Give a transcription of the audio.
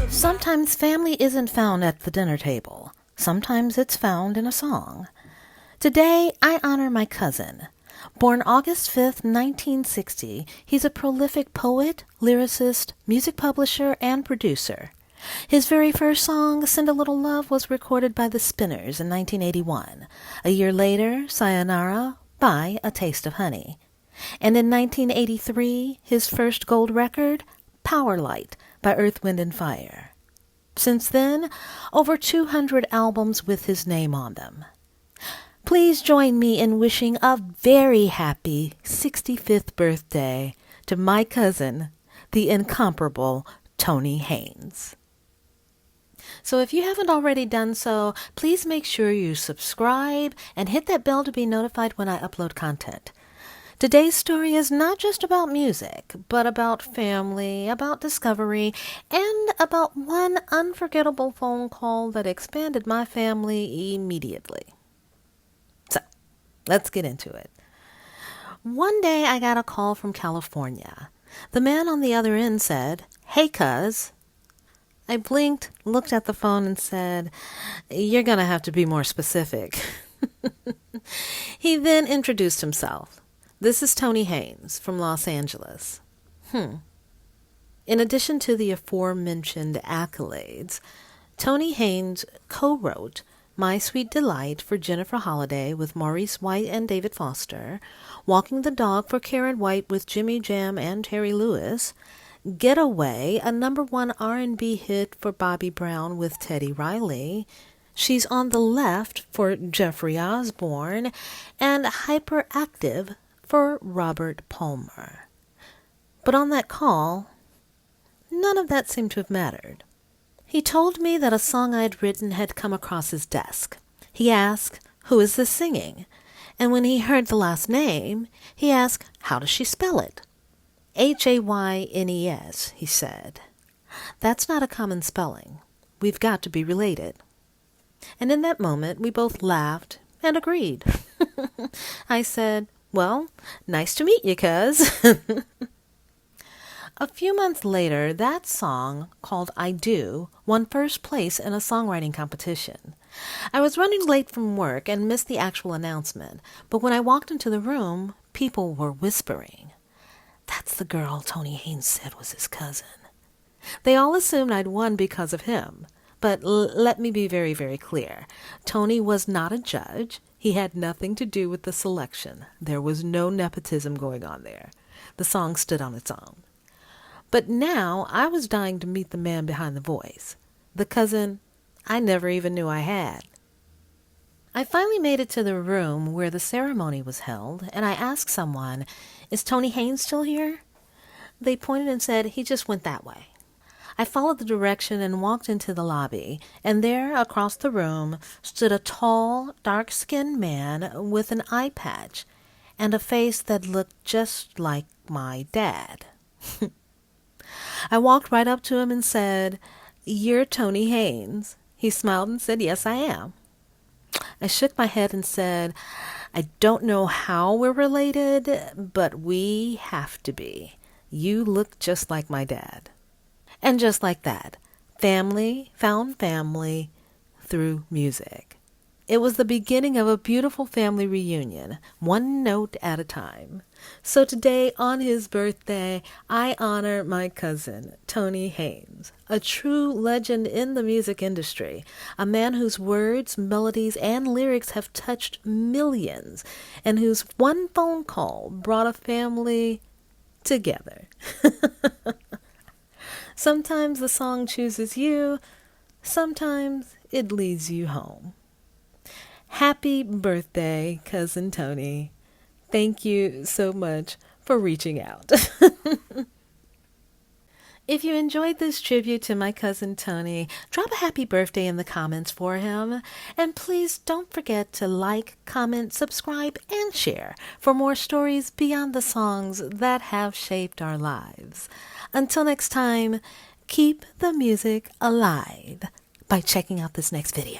Sometimes family isn't found at the dinner table. Sometimes it's found in a song. Today, I honor my cousin. Born August 5th, 1960, he's a prolific poet, lyricist, music publisher, and producer. His very first song, Send a Little Love, was recorded by the Spinners in 1981. A year later, Sayonara by A Taste of Honey. And in 1983, his first gold record, Power Light by Earth, Wind and Fire. Since then, over 200 albums with his name on them. Please join me in wishing a very happy 65th birthday to my cousin, the incomparable Tony Haynes. So if you haven't already done so, please make sure you subscribe and hit that bell to be notified when I upload content. Today's story is not just about music, but about family, about discovery, and about one unforgettable phone call that expanded my family immediately. So, let's get into it. One day I got a call from California. The man on the other end said, "Hey, cuz." I blinked, looked at the phone, and said, "You're going to have to be more specific." He then introduced himself. "This is Tony Haynes from Los Angeles." In addition to the aforementioned accolades, Tony Haynes co-wrote My Sweet Delight for Jennifer Holliday with Maurice White and David Foster, Walking the Dog for Karen White with Jimmy Jam and Terry Lewis, Getaway, a #1 R&B hit for Bobby Brown with Teddy Riley, She's on the Left for Jeffrey Osborne, and Hyperactive for Robert Palmer. But on that call, none of that seemed to have mattered. He told me that a song I'd written had come across his desk. He asked, "Who is this singing?" And when he heard the last name, he asked, "How does she spell it?" Haynes, he said. "That's not a common spelling. We've got to be related." And in that moment, we both laughed and agreed. I said, "Well, nice to meet you, cuz." A few months later, that song, called I Do, won first place in a songwriting competition. I was running late from work and missed the actual announcement, but when I walked into the room, people were whispering, "That's the girl Tony Haynes said was his cousin." They all assumed I'd won because of him. But let me be very, very clear. Tony was not a judge. He had nothing to do with the selection. There was no nepotism going on there. The song stood on its own. But now I was dying to meet the man behind the voice, the cousin I never even knew I had. I finally made it to the room where the ceremony was held, and I asked someone, "Is Tony Haynes still here?" They pointed and said, "He just went that way." I followed the direction and walked into the lobby, and there, across the room, stood a tall, dark-skinned man with an eye patch and a face that looked just like my dad. I walked right up to him and said, "You're Tony Haynes." He smiled and said, "Yes, I am." I shook my head and said, "I don't know how we're related, but we have to be. You look just like my dad." And just like that, family found family through music. It was the beginning of a beautiful family reunion, one note at a time. So today, on his birthday, I honor my cousin, Tony Haynes, a true legend in the music industry, a man whose words, melodies, and lyrics have touched millions, and whose one phone call brought a family together. Sometimes the song chooses you, sometimes it leads you home. Happy birthday, Cousin Tony. Thank you so much for reaching out. If you enjoyed this tribute to my cousin Tony, drop a happy birthday in the comments for him. And please don't forget to like, comment, subscribe, and share for more stories beyond the songs that have shaped our lives. Until next time, keep the music alive by checking out this next video.